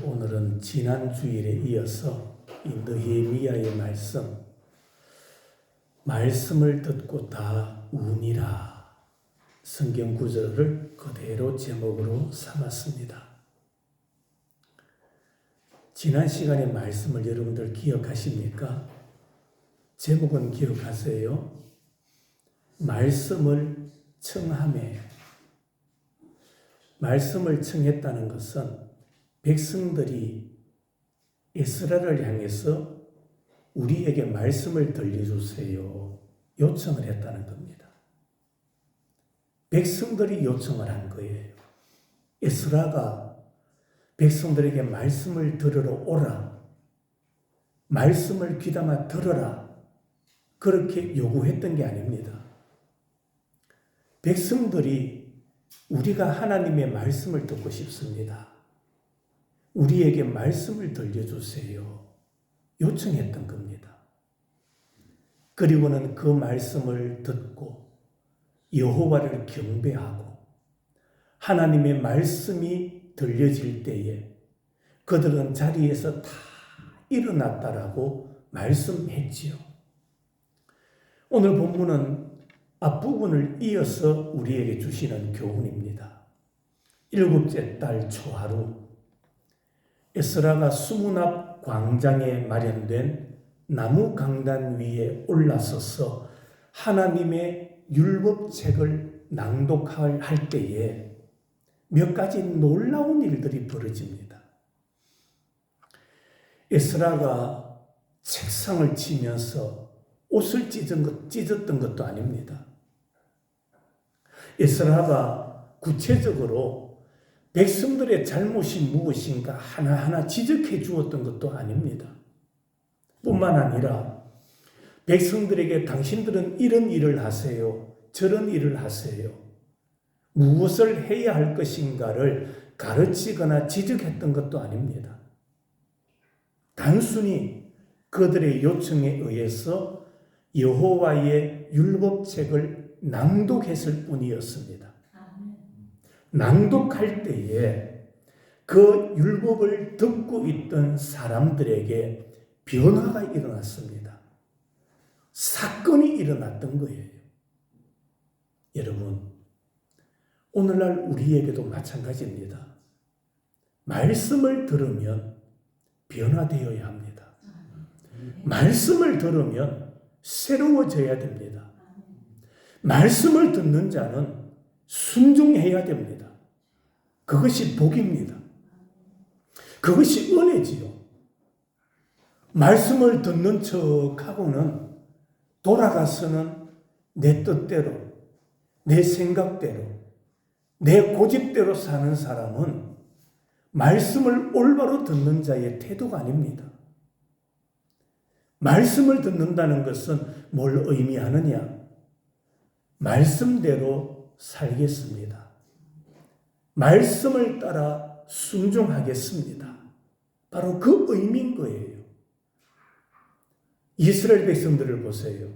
오늘은 지난 주일에 이어서 이 느헤미야의 말씀을 듣고 다 우니라 성경 구절을 그대로 제목으로 삼았습니다. 지난 시간의 말씀을 여러분들 기억하십니까? 제목은 기억하세요? 말씀을 청하매. 말씀을 청했다는 것은 백성들이 에스라를 향해서 우리에게 말씀을 들려주세요 요청을 했다는 겁니다. 백성들이 요청을 한 거예요. 에스라가 백성들에게 말씀을 들으러 오라, 말씀을 귀담아 들어라, 그렇게 요구했던 게 아닙니다. 백성들이 우리가 하나님의 말씀을 듣고 싶습니다, 우리에게 말씀을 들려주세요 요청했던 겁니다. 그리고는 그 말씀을 듣고 여호와를 경배하고 하나님의 말씀이 들려질 때에 그들은 자리에서 다 일어났다라고 말씀했지요. 오늘 본문은 앞부분을 이어서 우리에게 주시는 교훈입니다. 7째 달 초하루, 에스라가 수문 앞 광장에 마련된 나무 강단 위에 올라서서 하나님의 율법책을 낭독할 때에 몇 가지 놀라운 일들이 벌어집니다. 에스라가 책상을 치면서 옷을 찢었던 것도 아닙니다. 에스라가 구체적으로 백성들의 잘못이 무엇인가 하나하나 지적해 주었던 것도 아닙니다. 뿐만 아니라 백성들에게 당신들은 이런 일을 하세요, 저런 일을 하세요, 무엇을 해야 할 것인가를 가르치거나 지적했던 것도 아닙니다. 단순히 그들의 요청에 의해서 여호와의 율법책을 낭독했을 뿐이었습니다. 낭독할 때에 그 율법을 듣고 있던 사람들에게 변화가 일어났습니다. 사건이 일어났던 거예요. 여러분, 오늘날 우리에게도 마찬가지입니다. 말씀을 들으면 변화되어야 합니다. 말씀을 들으면 새로워져야 됩니다. 말씀을 듣는 자는 순종해야 됩니다. 그것이 복입니다. 그것이 은혜지요. 말씀을 듣는 척하고는 돌아가서는 내 뜻대로, 내 생각대로, 내 고집대로 사는 사람은 말씀을 올바로 듣는 자의 태도가 아닙니다. 말씀을 듣는다는 것은 뭘 의미하느냐? 말씀대로 살겠습니다. 말씀을 따라 순종하겠습니다. 바로 그 의미인 거예요. 이스라엘 백성들을 보세요.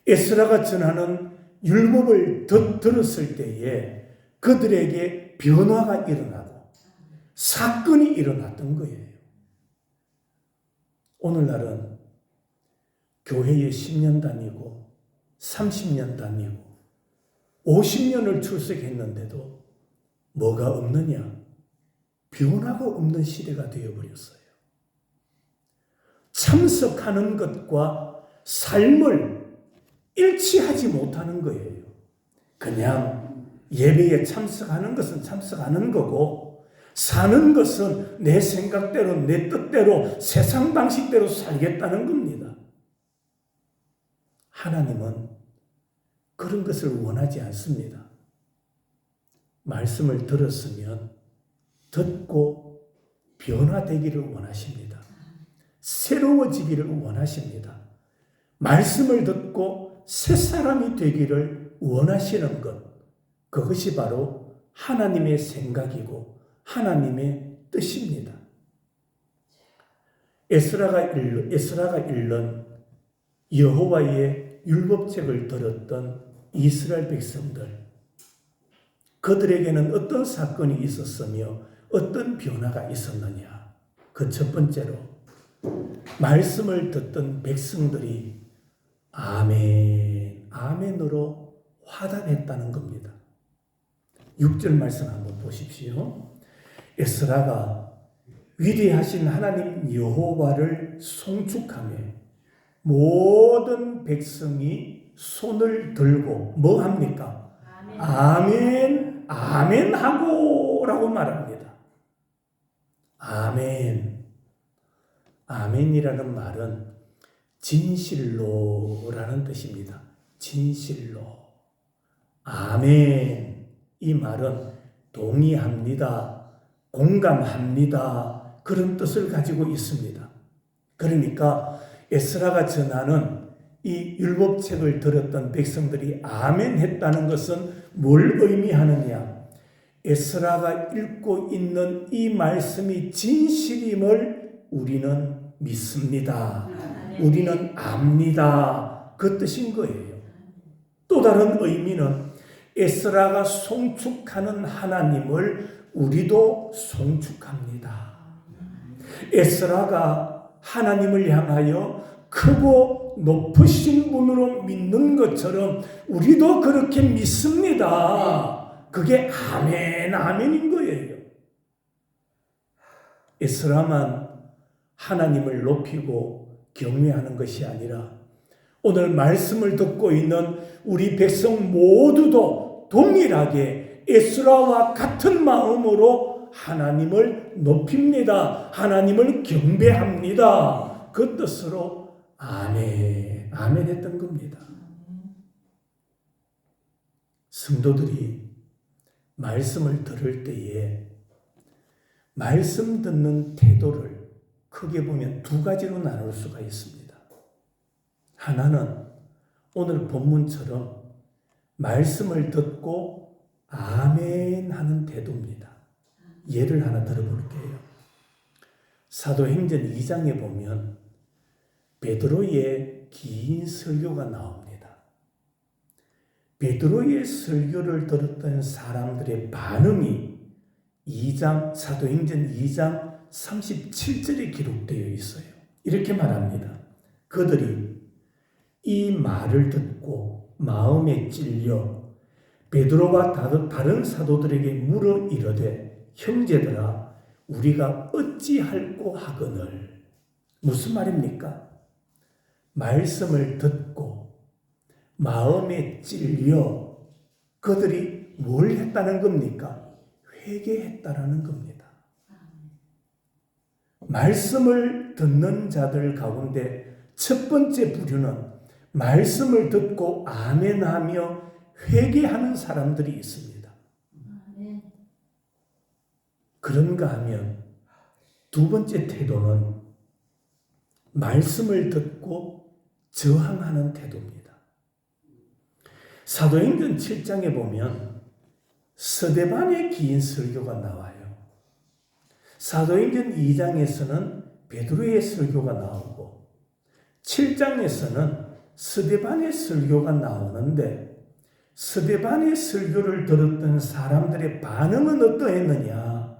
에스라가 전하는 율법을 들었을 때에 그들에게 변화가 일어나고 사건이 일어났던 거예요. 오늘날은 교회에 10년 다니고 30년 다니고 50년을 출석했는데도 뭐가 없느냐? 변화가 없는 시대가 되어버렸어요. 참석하는 것과 삶을 일치하지 못하는 거예요. 그냥 예배에 참석하는 것은 참석하는 거고 사는 것은 내 생각대로, 내 뜻대로, 세상 방식대로 살겠다는 겁니다. 하나님은 그런 것을 원하지 않습니다. 말씀을 들었으면 듣고 변화되기를 원하십니다. 새로워지기를 원하십니다. 말씀을 듣고 새 사람이 되기를 원하시는 것, 그것이 바로 하나님의 생각이고 하나님의 뜻입니다. 에스라가 읽는 여호와의 율법책을 들었던 이스라엘 백성들, 그들에게는 어떤 사건이 있었으며 어떤 변화가 있었느냐? 그 첫 번째로 말씀을 듣던 백성들이 아멘, 아멘으로 화답했다는 겁니다. 6절 말씀 한번 보십시오. 에스라가 위대하신 하나님 여호와를 송축하며 모든 백성이 손을 들고 뭐 합니까? 아멘, 아멘 하고 라고 말합니다. 아멘. 아멘이라는 말은 진실로라는 뜻입니다. 진실로. 아멘. 이 말은 동의합니다. 공감합니다. 그런 뜻을 가지고 있습니다. 그러니까 에스라가 전하는 이 율법책을 들었던 백성들이 아멘 했다는 것은 뭘 의미하느냐? 에스라가 읽고 있는 이 말씀이 진실임을 우리는 믿습니다. 우리는 압니다. 그 뜻인 거예요. 또 다른 의미는 에스라가 송축하는 하나님을 우리도 송축합니다. 에스라가 하나님을 향하여 크고 높으신 분으로 믿는 것처럼 우리도 그렇게 믿습니다. 그게 아멘, 아멘인 거예요. 에스라만 하나님을 높이고 경외하는 것이 아니라 오늘 말씀을 듣고 있는 우리 백성 모두도 동일하게 에스라와 같은 마음으로 하나님을 높입니다. 하나님을 경배합니다. 그 뜻으로 아멘, 아멘 했던 겁니다. 성도들이 말씀을 들을 때에 말씀 듣는 태도를 크게 보면 두 가지로 나눌 수가 있습니다. 하나는 오늘 본문처럼 말씀을 듣고 아멘 하는 태도입니다. 예를 하나 들어볼게요. 사도행전 2장에 보면 베드로의 긴 설교가 나옵니다. 베드로의 설교를 들었던 사람들의 반응이 사도행전 2장 37절에 기록되어 있어요. 이렇게 말합니다. 그들이 이 말을 듣고 마음에 찔려 베드로와 다른 사도들에게 물어 이르되 형제들아 우리가 어찌할꼬 하거늘. 무슨 말입니까? 말씀을 듣고 마음에 찔려 그들이 뭘 했다는 겁니까? 회개했다라는 겁니다. 말씀을 듣는 자들 가운데 첫 번째 부류는 말씀을 듣고 아멘하며 회개하는 사람들이 있습니다. 그런가 하면 두 번째 태도는 말씀을 듣고 저항하는 태도입니다. 사도행전 7장에 보면 스데반의 긴 설교가 나와요. 사도행전 2장에서는 베드로의 설교가 나오고 7장에서는 스데반의 설교가 나오는데 스데반의 설교를 들었던 사람들의 반응은 어떠했느냐?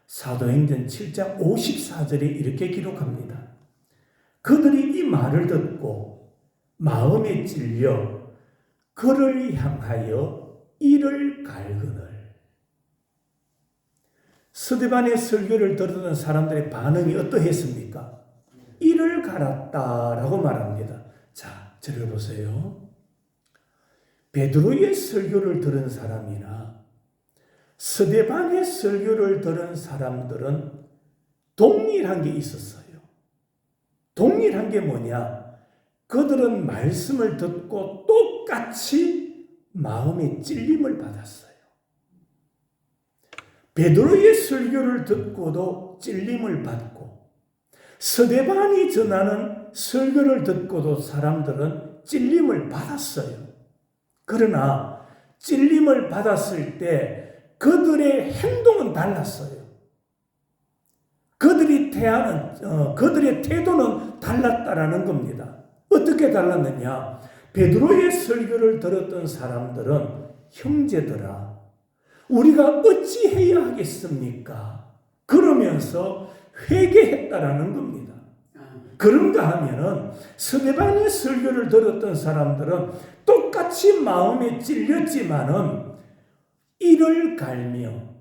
사도행전 7장 54절에 이렇게 기록합니다. 그들이 이 말을 듣고 마음에 찔려 그를 향하여 이를 갈그늘. 스데반의 설교를 들었던 사람들의 반응이 어떠했습니까? 이를 갈았다라고 말합니다. 자, 저를 보세요. 베드로의 설교를 들은 사람이나 스데반의 설교를 들은 사람들은 동일한 게 있었어요. 동일한 게 뭐냐? 그들은 말씀을 듣고 똑같이 마음의 찔림을 받았어요. 베드로의 설교를 듣고도 찔림을 받고 스데반이 전하는 설교를 듣고도 사람들은 찔림을 받았어요. 그러나 찔림을 받았을 때 그들의 행동은 달랐어요. 그들의 태도는 달랐다라는 겁니다. 어떻게 달랐느냐? 베드로의 설교를 들었던 사람들은 형제들아, 우리가 어찌해야 있습니까? 그러면서 회개했다라는 겁니다. 그런가 하면은 스데반의 설교를 들었던 사람들은 똑같이 마음에 찔렸지만은 이를 갈며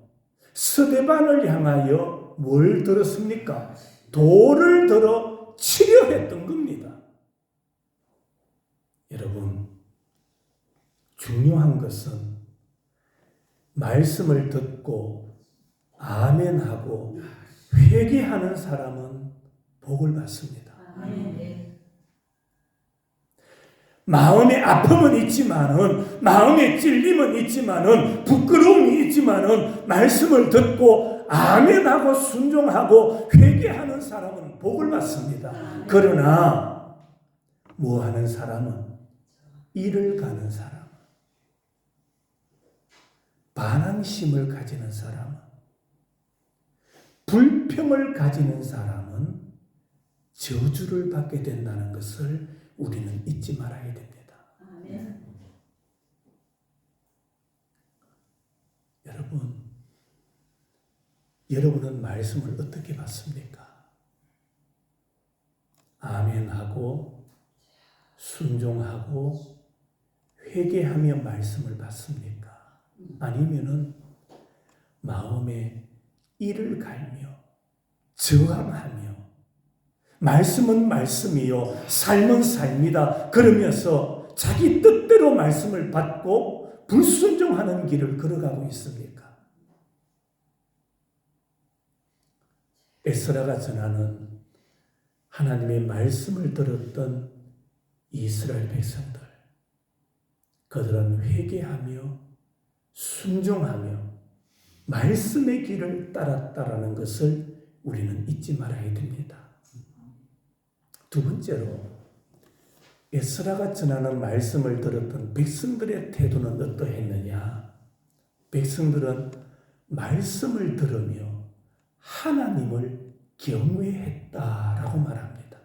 스데반을 향하여 뭘 들었습니까? 돌을 들어 치려 했던 겁니다. 여러분, 중요한 것은 말씀을 듣고 아멘하고 회개하는 사람은 복을 받습니다. 마음에 아픔은 있지만은, 마음에 찔림은 있지만은, 부끄러움이 있지만은, 말씀을 듣고 아멘하고 순종하고 회개하는 사람은 복을 받습니다. 그러나 뭐 하는 사람은, 일을 가는 사람, 반항심을 가지는 사람은, 불평을 가지는 사람은 저주를 받게 된다는 것을 우리는 잊지 말아야 됩니다. 여러분은 말씀을 어떻게 받습니까? 아멘하고 순종하고 회개하며 말씀을 받습니까? 아니면은 마음에 이를 갈며 저항하며 말씀은 말씀이요 삶은 삶이다 그러면서 자기 뜻대로 말씀을 받고 불순종하는 길을 걸어가고 있습니까? 에스라가 전하는 하나님의 말씀을 들었던 이스라엘 백성들, 그들은 회개하며 순종하며 말씀의 길을 따랐다라는 것을 우리는 잊지 말아야 됩니다. 두 번째로 에스라가 전하는 말씀을 들었던 백성들의 태도는 어떠했느냐? 백성들은 말씀을 들으며 하나님을 경외했다라고 말합니다.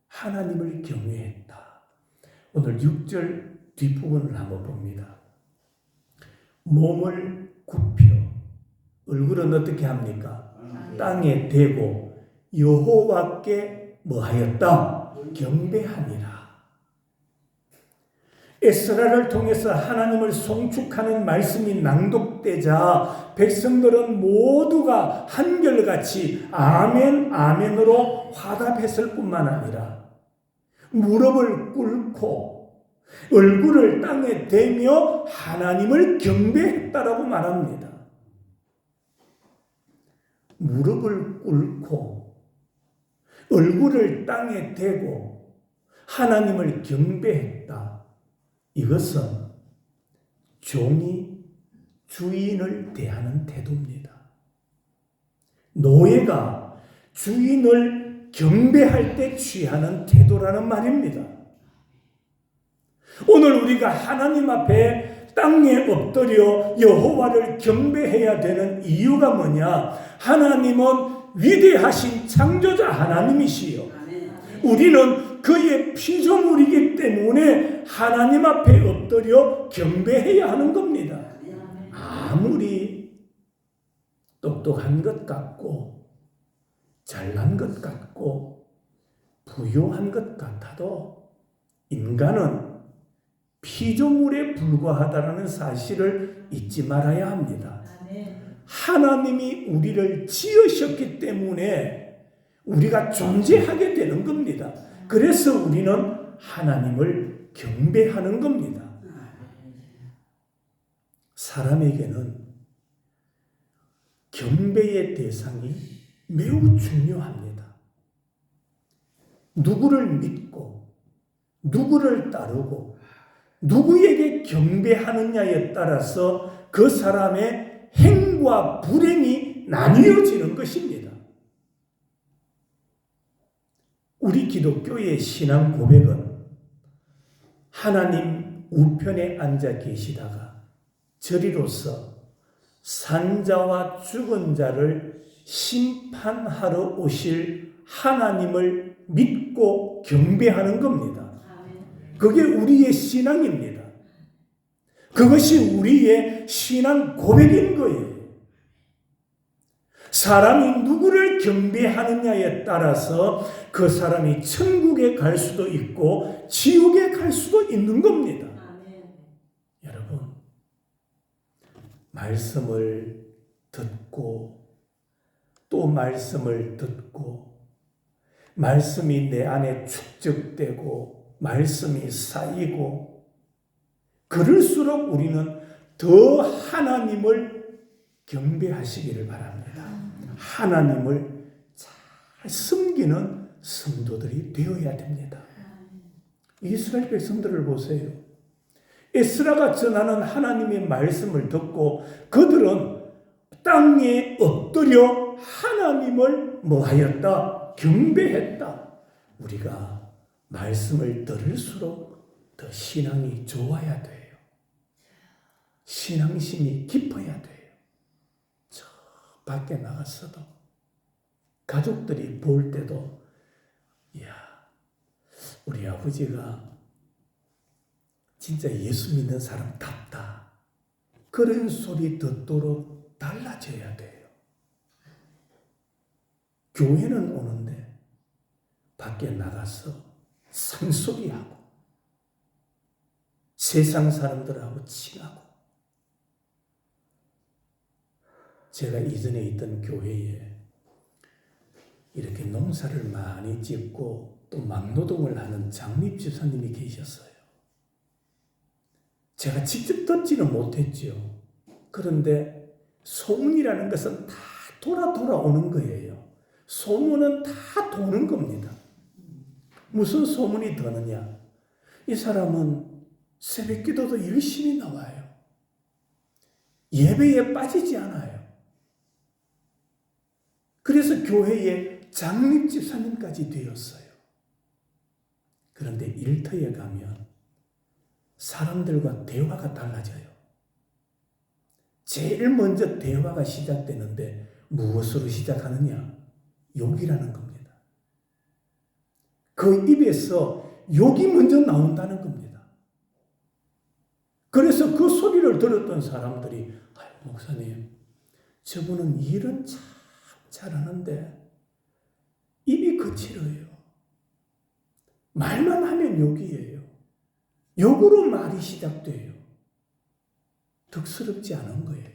하나님을 경외했다. 오늘 6절 뒷부분을 한번 봅니다. 몸을 굽혀 얼굴은 어떻게 합니까? 땅에 대고 여호와께 뭐하였다? 경배하니라. 에스라를 통해서 하나님을 송축하는 말씀이 낭독되자 백성들은 모두가 한결같이 아멘 아멘으로 화답했을 뿐만 아니라 무릎을 꿇고 얼굴을 땅에 대며 하나님을 경배했다라고 말합니다. 무릎을 꿇고 얼굴을 땅에 대고 하나님을 경배했다. 이것은 종이 주인을 대하는 태도입니다. 노예가 주인을 경배할 때 취하는 태도라는 말입니다. 오늘 우리가 하나님 앞에 땅에 엎드려 여호와를 경배해야 되는 이유가 뭐냐? 하나님은 위대하신 창조자 하나님이시요. 우리는 그의 피조물이기 때문에 하나님 앞에 엎드려 경배해야 하는 겁니다. 아무리 똑똑한 것 같고 잘난 것 같고 부유한 것 같아도 인간은 피조물에 불과하다는 사실을 잊지 말아야 합니다. 하나님이 우리를 지으셨기 때문에 우리가 존재하게 되는 겁니다. 그래서 우리는 하나님을 경배하는 겁니다. 사람에게는 경배의 대상이 매우 중요합니다. 누구를 믿고 누구를 따르고 누구에게 경배하느냐에 따라서 그 사람의 행과 불행이 나뉘어지는 것입니다. 우리 기독교의 신앙 고백은 하나님 우편에 앉아 계시다가 저리로서 산자와 죽은 자를 심판하러 오실 하나님을 믿고 경배하는 겁니다. 그게 우리의 신앙입니다. 그것이 우리의 신앙 고백인 거예요. 사람이 누구를 경배하느냐에 따라서 그 사람이 천국에 갈 수도 있고 지옥에 갈 수도 있는 겁니다. 여러분, 말씀을 듣고 또 말씀을 듣고 말씀이 내 안에 축적되고 말씀이 쌓이고 그럴수록 우리는 더 하나님을 경배하시기를 바랍니다. 하나님을 잘 섬기는 성도들이 되어야 됩니다. 이스라엘 백성들을 보세요. 에스라가 전하는 하나님의 말씀을 듣고 그들은 땅에 엎드려 하나님을 뭐하였다? 경배했다. 우리가 말씀을 들을수록 더 신앙이 좋아야 돼요. 신앙심이 깊어야 돼요. 저 밖에 나갔어도 가족들이 볼 때도 이야, 우리 아버지가 진짜 예수 믿는 사람답다. 그런 소리 듣도록 달라져야 돼요. 교회는 오는데 밖에 나가서 상소리하고 세상 사람들하고 친하고 제가 이전에 있던 교회에 이렇게 농사를 많이 짓고 또 막노동을 하는 장립 집사님이 계셨어요. 제가 직접 듣지는 못했죠. 그런데 소문이라는 것은 다 돌아오는 거예요. 소문은 다 도는 겁니다. 무슨 소문이 도느냐? 이 사람은 새벽 기도도 열심히 나와요. 예배에 빠지지 않아요. 그래서 교회에 장립 집사님까지 되었어요. 그런데 일터에 가면 사람들과 대화가 달라져요. 제일 먼저 대화가 시작되는데 무엇으로 시작하느냐? 욕이라는 겁니다. 그 입에서 욕이 먼저 나온다는 겁니다. 그래서 그 소리를 들었던 사람들이 목사님, 저분은 일은 참 잘하는데 입이 거칠어요. 말만 하면 욕이에요. 욕으로 말이 시작돼요. 덕스럽지 않은 거예요.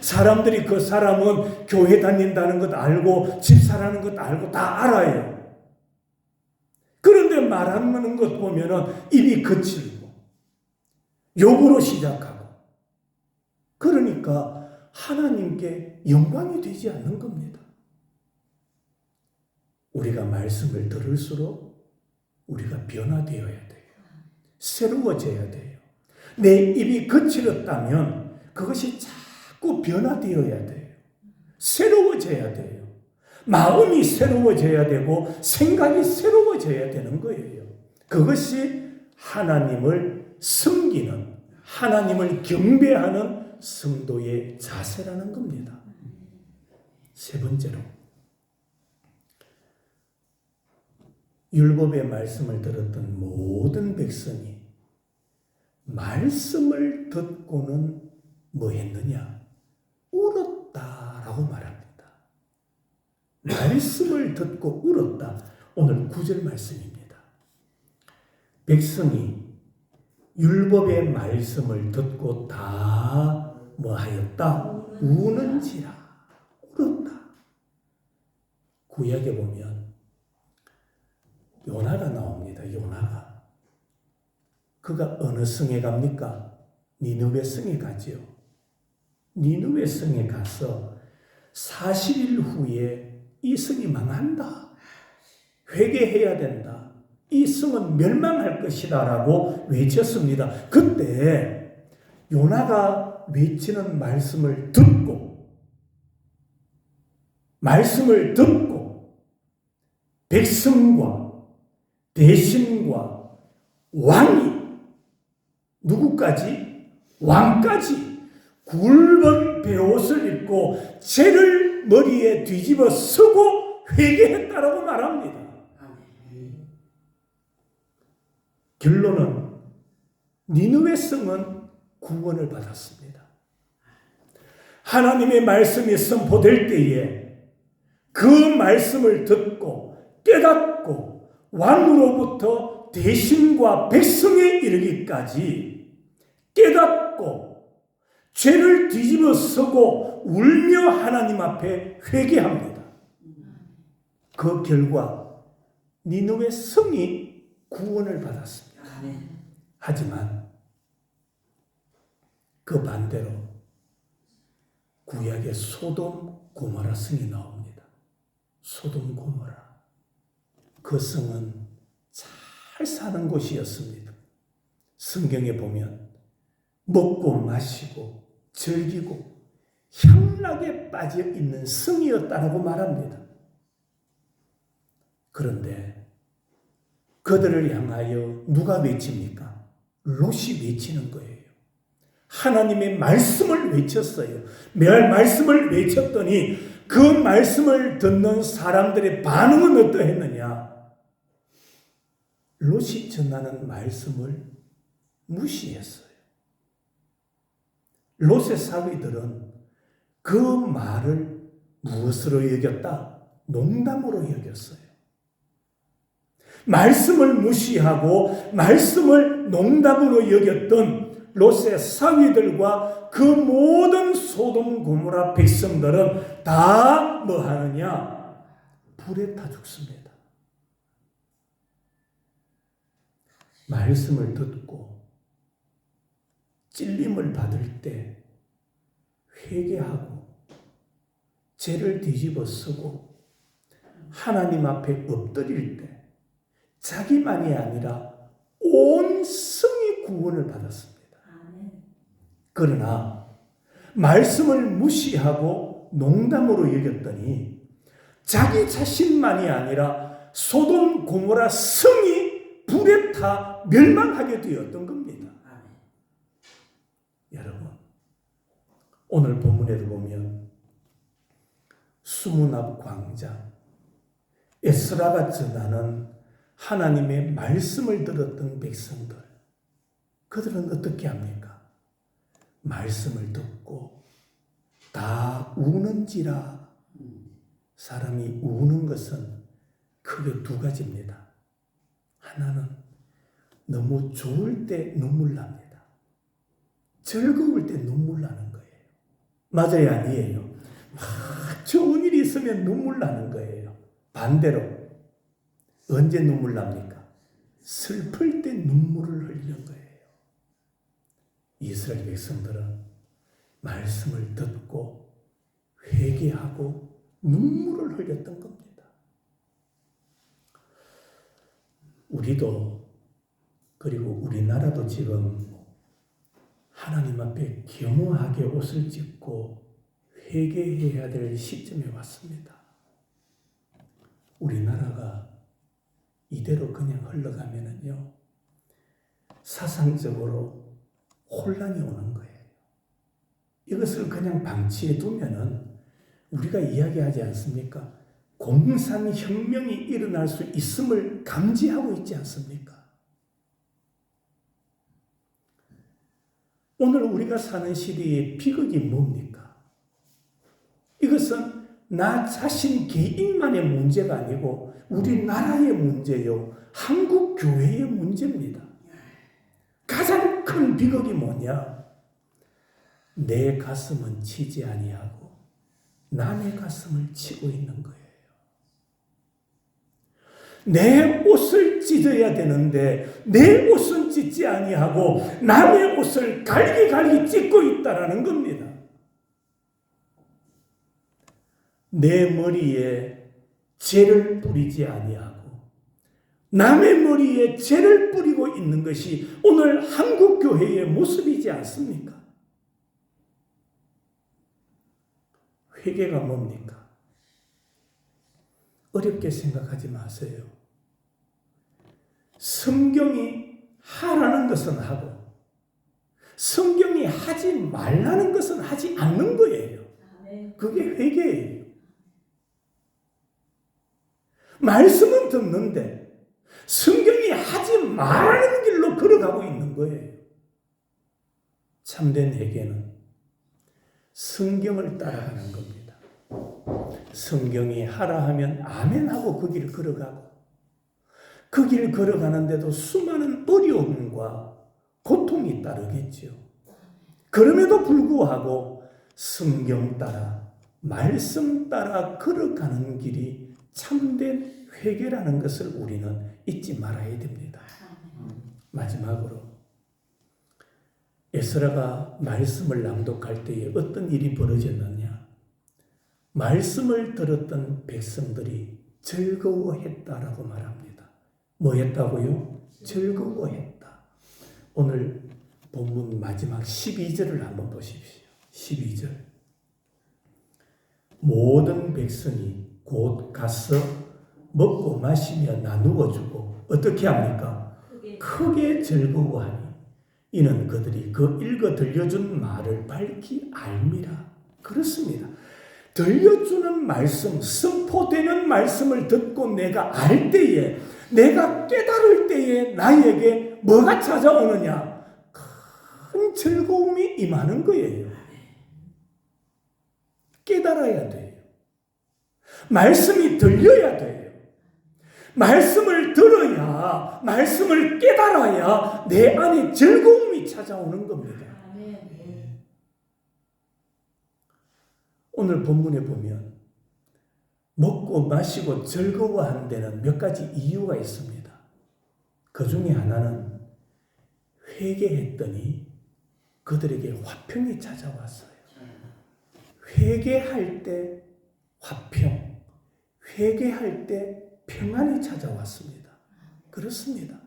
사람들이 그 사람은 교회 다닌다는 것 알고 집사라는 것 알고 다 알아요. 그런데 말하는 것 보면은 입이 거칠고 욕으로 시작하고 그러니까 하나님께 영광이 되지 않는 겁니다. 우리가 말씀을 들을수록 우리가 변화되어야 돼요. 새로워져야 돼요. 내 입이 거칠었다면 그것이 자꾸 변화되어야 돼요. 새로워져야 돼요. 마음이 새로워져야 되고 생각이 새로워져야 되는 거예요. 그것이 하나님을 섬기는, 하나님을 경배하는 성도의 자세라는 겁니다. 세 번째로 율법의 말씀을 들었던 모든 백성이 말씀을 듣고는 뭐 했느냐? 울었다라고 말합니다. 말씀을 듣고 울었다. 오늘 9절 말씀입니다. 백성이 율법의 말씀을 듣고 다 뭐 하였다? 우는지라. 울었다. 구약에 보면 요나가 나옵니다. 요나가. 그가 어느 성에 갑니까? 니느웨 성에 가죠. 니느웨 성에 가서 40일 후에 이 성이 망한다. 회개해야 된다. 이 성은 멸망할 것이다 라고 외쳤습니다. 그때 요나가 외치는 말씀을 듣고 백성과 대신과 왕이 누구까지? 왕까지 굵은 베옷을 입고 죄를 머리에 뒤집어 쓰고 회개했다라고 말합니다. 결론은 니느웨 성은 구원을 받았습니다. 하나님의 말씀이 선포될 때에 그 말씀을 듣고 깨닫고 왕으로부터 대신과 백성에 이르기까지 깨닫고 죄를 뒤집어 서고 울며 하나님 앞에 회개합니다. 그 결과 니느웨 성이 구원을 받았습니다. 하지만 그 반대로 구약의 소돔 고모라 성이 나옵니다. 소돔 고모라. 그 성은 잘 사는 곳이었습니다. 성경에 보면 먹고 마시고 즐기고 향락에 빠져 있는 성이었다고 말합니다. 그런데 그들을 향하여 누가 외칩니까? 롯이 외치는 거예요. 하나님의 말씀을 외쳤어요. 말씀을 외쳤더니 그 말씀을 듣는 사람들의 반응은 어떠했느냐? 롯이 전하는 말씀을 무시했어요. 롯의 사위들은 그 말을 무엇으로 여겼다? 농담으로 여겼어요. 말씀을 무시하고 말씀을 농담으로 여겼던 롯의 사위들과 그 모든 소돔 고모라 백성들은 다 뭐 하느냐? 불에 타 죽습니다. 말씀을 듣고 찔림을 받을 때 회개하고 죄를 뒤집어 쓰고 하나님 앞에 엎드릴 때 자기만이 아니라 온 성이 구원을 받았습니다. 그러나 말씀을 무시하고 농담으로 여겼더니 자기 자신만이 아니라 소돔 고모라 성이 불에 타 멸망하게 되었던 겁니다. 여러분, 오늘 본문에도 보면 수문 앞 광장 에스라가 전하는 하나님의 말씀을 들었던 백성들, 그들은 어떻게 합니까? 말씀을 듣고 다 우는지라. 사람이 우는 것은 크게 두 가지입니다. 하나는 너무 좋을 때 눈물 납니다. 즐거울 때 눈물 나는 거예요. 맞아요, 아니에요? 막 좋은 일이 있으면 눈물 나는 거예요. 반대로 언제 눈물 납니까? 슬플 때 눈물을 흘리는 거예요. 이스라엘 백성들은 말씀을 듣고 회개하고 눈물을 흘렸던 겁니다. 우리도 그리고 우리나라도 지금 하나님 앞에 겸허하게 옷을 찢고 회개해야 될 시점에 왔습니다. 우리나라가 이대로 그냥 흘러가면은요, 사상적으로 혼란이 오는 거예요. 이것을 그냥 방치해 두면은 우리가 이야기하지 않습니까? 공산혁명이 일어날 수 있음을 감지하고 있지 않습니까? 오늘 우리가 사는 시대의 비극이 뭡니까? 이것은 나 자신 개인만의 문제가 아니고 우리나라의 문제요, 한국 교회의 문제입니다. 가장 큰 비극이 뭐냐? 내 가슴은 치지 아니하고 남의 가슴을 치고 있는 거예요. 내 옷을 찢어야 되는데 내 옷은 찢지 아니하고 남의 옷을 갈기갈기 찢고 있다라는 겁니다. 내 머리에 재를 뿌리지 아니하고 남의 머리에 재를 뿌리고 있는 것이 오늘 한국 교회의 모습이지 않습니까? 회개가 뭡니까? 어렵게 생각하지 마세요. 성경이 하라는 것은 하고 성경이 하지 말라는 것은 하지 않는 거예요. 그게 회개예요. 말씀은 듣는데 성경이 하지 말라는 길로 걸어가고 있는 거예요. 참된 회개는 성경을 따라가는 겁니다. 성경이 하라 하면 아멘 하고 그 길을 걸어가고, 그 길을 걸어가는데도 수많은 어려움과 고통이 따르겠죠. 그럼에도 불구하고 성경 따라, 말씀 따라 걸어가는 길이 참된 회개라는 것을 우리는 잊지 말아야 됩니다. 마지막으로 에스라가 말씀을 낭독할 때에 어떤 일이 벌어졌느냐? 말씀을 들었던 백성들이 즐거워했다라고 말합니다. 뭐 했다고요? 즐거워했다. 오늘 본문 마지막 12절을 한번 보십시오. 12절. 모든 백성이 곧 가서 먹고 마시며 나누어 주고 어떻게 합니까? 크게 즐거워하니 이는 그들이 그 읽어 들려준 말을 밝히 알미라. 그렇습니다. 들려주는 말씀, 선포되는 말씀을 듣고 내가 알 때에, 내가 깨달을 때에 나에게 뭐가 찾아오느냐? 큰 즐거움이 임하는 거예요. 깨달아야 돼요. 말씀이 들려야 돼요. 말씀을 들어야, 말씀을 깨달아야 내 안에 즐거움이 찾아오는 겁니다. 오늘 본문에 보면 먹고 마시고 즐거워하는 데는 몇 가지 이유가 있습니다. 그 중에 하나는 회개했더니 그들에게 화평이 찾아왔어요. 회개할 때 화평, 회개할 때 평안이 찾아왔습니다. 그렇습니다.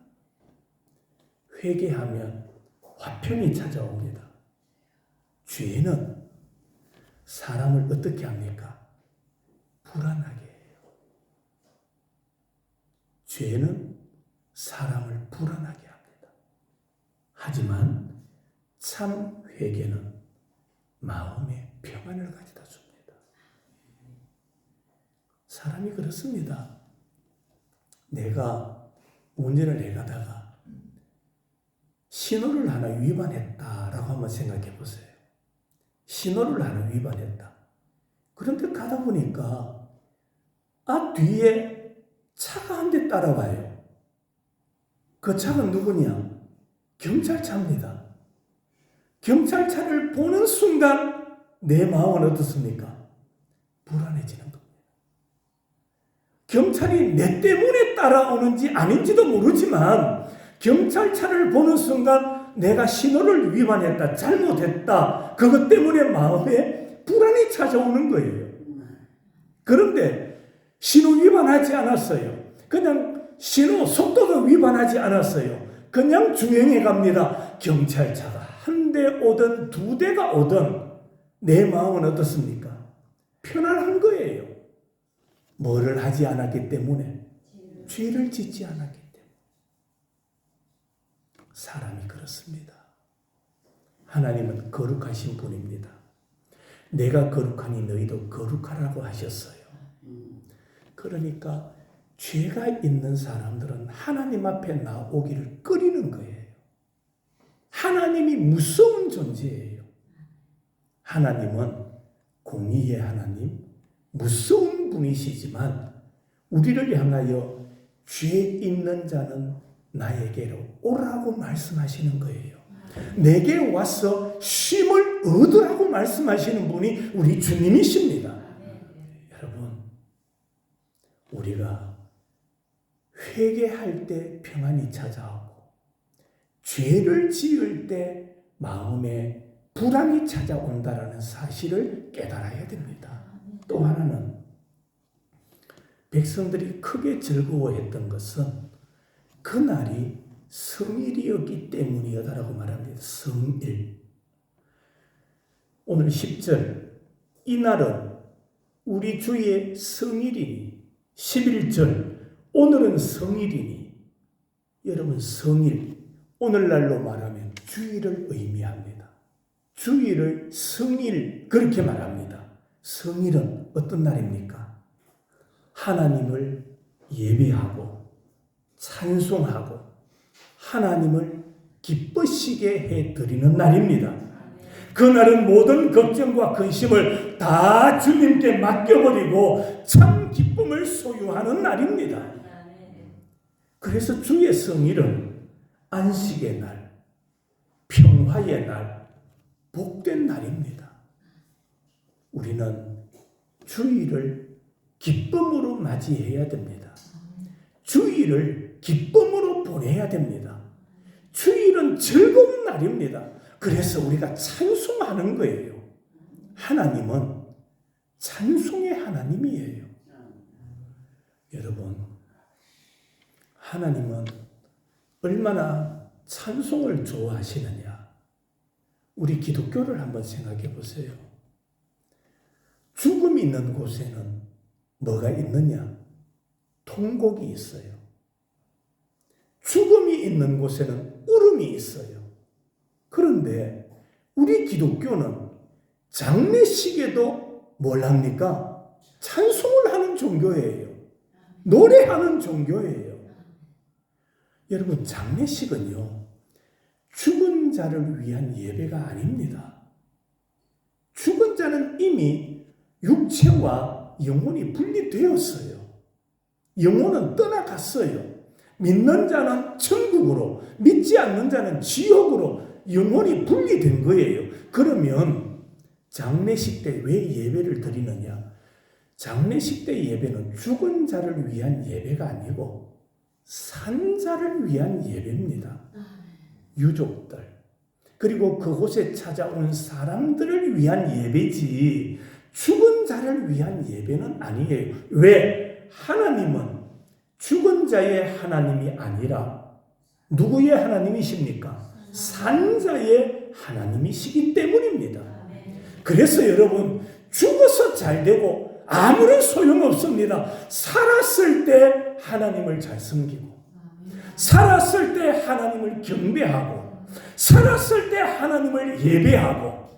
회개하면 화평이 찾아옵니다. 죄는 사람을 어떻게 합니까? 불안하게 해요. 죄는 사람을 불안하게 합니다. 하지만 참 회개는 마음에 평안을 가져다 줍니다. 사람이 그렇습니다. 내가 운전을 해가다가 신호를 하나 위반했다라고 한번 생각해 보세요. 신호를 하나 위반했다. 그런데 가다 보니까 뒤에 차가 한 대 따라와요. 그 차가 누구냐? 경찰차입니다. 경찰차를 보는 순간 내 마음은 어떻습니까? 불안해지는 겁니다. 경찰이 내 때문에 따라오는지 아닌지도 모르지만 경찰차를 보는 순간 내가 신호를 위반했다, 잘못했다, 그것 때문에 마음에 불안이 찾아오는 거예요. 그런데 신호 위반하지 않았어요. 그냥 신호 속도도 위반하지 않았어요. 그냥 주행해 갑니다. 경찰차가 한 대 오든 두 대가 오든 내 마음은 어떻습니까? 편안한 거예요. 뭐를 하지 않았기 때문에, 죄를 짓지 않았기 때문에. 사람이 그렇습니다. 하나님은 거룩하신 분입니다. 내가 거룩하니 너희도 거룩하라고 하셨어요. 그러니까 죄가 있는 사람들은 하나님 앞에 나오기를 꺼리는 거예요. 하나님이 무서운 존재예요. 하나님은 공의의 하나님, 무서운 분이시지만 우리를 향하여 죄 있는 자는 나에게로 오라고 말씀하시는 거예요. 내게 와서 쉼을 얻으라고 말씀하시는 분이 우리 주님이십니다. 여러분, 우리가 회개할 때 평안이 찾아오고 죄를 지을 때 마음에 불안이 찾아온다라는 사실을 깨달아야 됩니다. 또 하나는 백성들이 크게 즐거워했던 것은 그날이 성일이었기 때문이었다라고 말합니다. 성일. 오늘 10절. 이날은 우리 주의 성일이니. 11절. 오늘은 성일이니. 여러분, 성일. 오늘날로 말하면 주일을 의미합니다. 주일을 성일 그렇게 말합니다. 성일은 어떤 날입니까? 하나님을 예배하고 찬송하고 하나님을 기쁘시게 해드리는 날입니다. 그날은 모든 걱정과 근심을 다 주님께 맡겨버리고 참 기쁨을 소유하는 날입니다. 그래서 주의 성일은 안식의 날, 평화의 날, 복된 날입니다. 우리는 주일을 기쁨으로 맞이해야 됩니다. 주일을 기쁨으로 보내야 됩니다. 주일은 즐거운 날입니다. 그래서 우리가 찬송하는 거예요. 하나님은 찬송의 하나님이에요. 여러분, 하나님은 얼마나 찬송을 좋아하시느냐. 우리 기독교를 한번 생각해 보세요. 죽음이 있는 곳에는 뭐가 있느냐? 통곡이 있어요. 죽음이 있는 곳에는 울음이 있어요. 그런데 우리 기독교는 장례식에도 뭘 합니까? 찬송을 하는 종교예요. 노래하는 종교예요. 여러분, 장례식은요, 죽은 자를 위한 예배가 아닙니다. 죽은 자는 이미 육체와 영혼이 분리되었어요. 영혼은 떠나갔어요. 믿는 자는 천국으로, 믿지 않는 자는 지옥으로 영혼이 분리된 거예요. 그러면 장례식 때 왜 예배를 드리느냐? 장례식 때 예배는 죽은 자를 위한 예배가 아니고 산 자를 위한 예배입니다. 유족들, 그리고 그곳에 찾아온 사람들을 위한 예배지 죽은 자를 위한 예배는 아니에요. 왜? 하나님은 죽은 자의 하나님이 아니라 누구의 하나님이십니까? 산 자의 하나님이시기 때문입니다. 그래서 여러분, 죽어서 잘 되고 아무런 소용없습니다. 살았을 때 하나님을 잘 섬기고, 살았을 때 하나님을 경배하고, 살았을 때 하나님을 예배하고,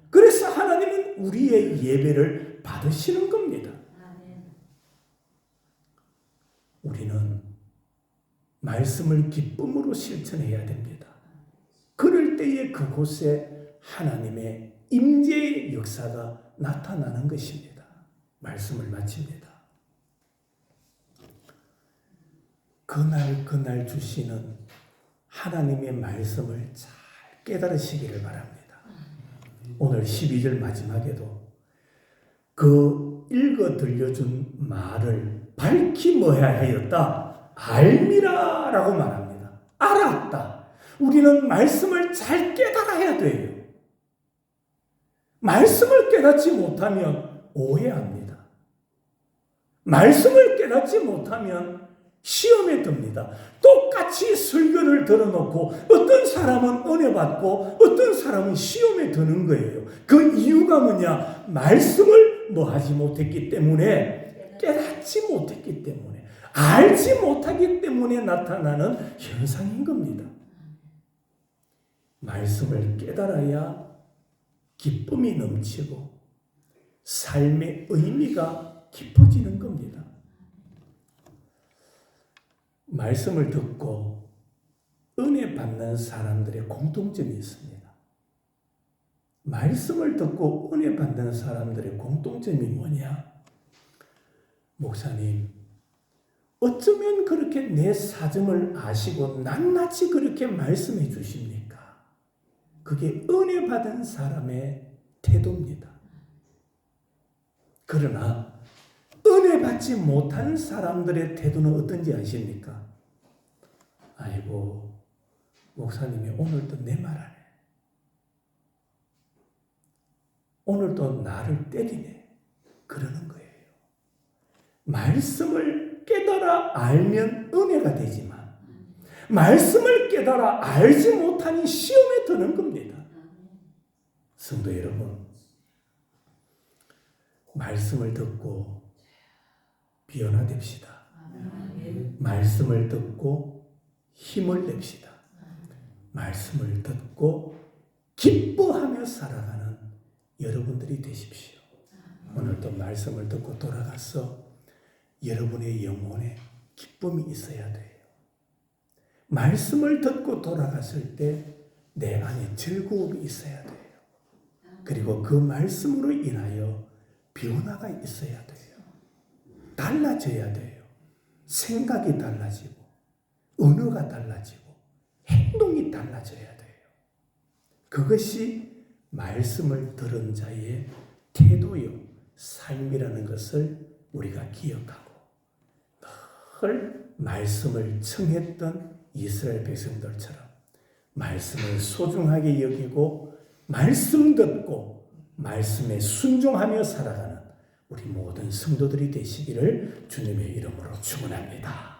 그래서 하나님은 우리의 예배를 받으시는 겁니다. 우리는 말씀을 기쁨으로 실천해야 됩니다. 그럴 때에 그곳에 하나님의 임재의 역사가 나타나는 것입니다. 말씀을 마칩니다. 그날 주시는 하나님의 말씀을 잘 깨달으시기를 바랍니다. 오늘 12절 마지막에도 그 읽어 들려준 말을 밝히 뭐해야 하였다? 알미라 라고 말합니다. 알았다. 우리는 말씀을 잘 깨달아야 돼요. 말씀을 깨닫지 못하면 오해합니다. 말씀을 깨닫지 못하면 시험에 듭니다. 똑같이 설교를 들어놓고 어떤 사람은 은혜 받고 어떤 사람은 시험에 드는 거예요. 그 이유가 뭐냐? 말씀을 하지 못했기 때문에, 깨닫지 못했기 때문에, 알지 못하기 때문에 나타나는 현상인 겁니다. 말씀을 깨달아야 기쁨이 넘치고 삶의 의미가 깊어지는 겁니다. 말씀을 듣고 은혜 받는 사람들의 공통점이 있습니다. 말씀을 듣고 은혜 받는 사람들의 공통점이 뭐냐? 목사님, 어쩌면 그렇게 내 사정을 아시고 낱낱이 그렇게 말씀해 주십니까? 그게 은혜 받은 사람의 태도입니다. 그러나 은혜 받지 못한 사람들의 태도는 어떤지 아십니까? 아이고, 목사님이 오늘도 내 말 안 해. 오늘도 나를 때리네. 그러는 거예요. 말씀을 깨달아 알면 은혜가 되지만 말씀을 깨달아 알지 못하니 시험에 드는 겁니다. 성도 여러분, 말씀을 듣고 변화됩시다. 말씀을 듣고 힘을 냅시다. 말씀을 듣고 기뻐하며 살아가는 여러분들이 되십시오. 오늘도 말씀을 듣고 돌아가서 여러분의 영혼에 기쁨이 있어야 돼요. 말씀을 듣고 돌아갔을 때 내 안에 즐거움이 있어야 돼요. 그리고 그 말씀으로 인하여 변화가 있어야 돼요. 달라져야 돼요. 생각이 달라지고 언어가 달라지고 행동이 달라져야 돼요. 그것이 말씀을 들은 자의 태도요, 삶이라는 것을 우리가 기억하고 늘 말씀을 청했던 이스라엘 백성들처럼 말씀을 소중하게 여기고 말씀 듣고 말씀에 순종하며 살아가는 우리 모든 성도들이 되시기를 주님의 이름으로 축원합니다.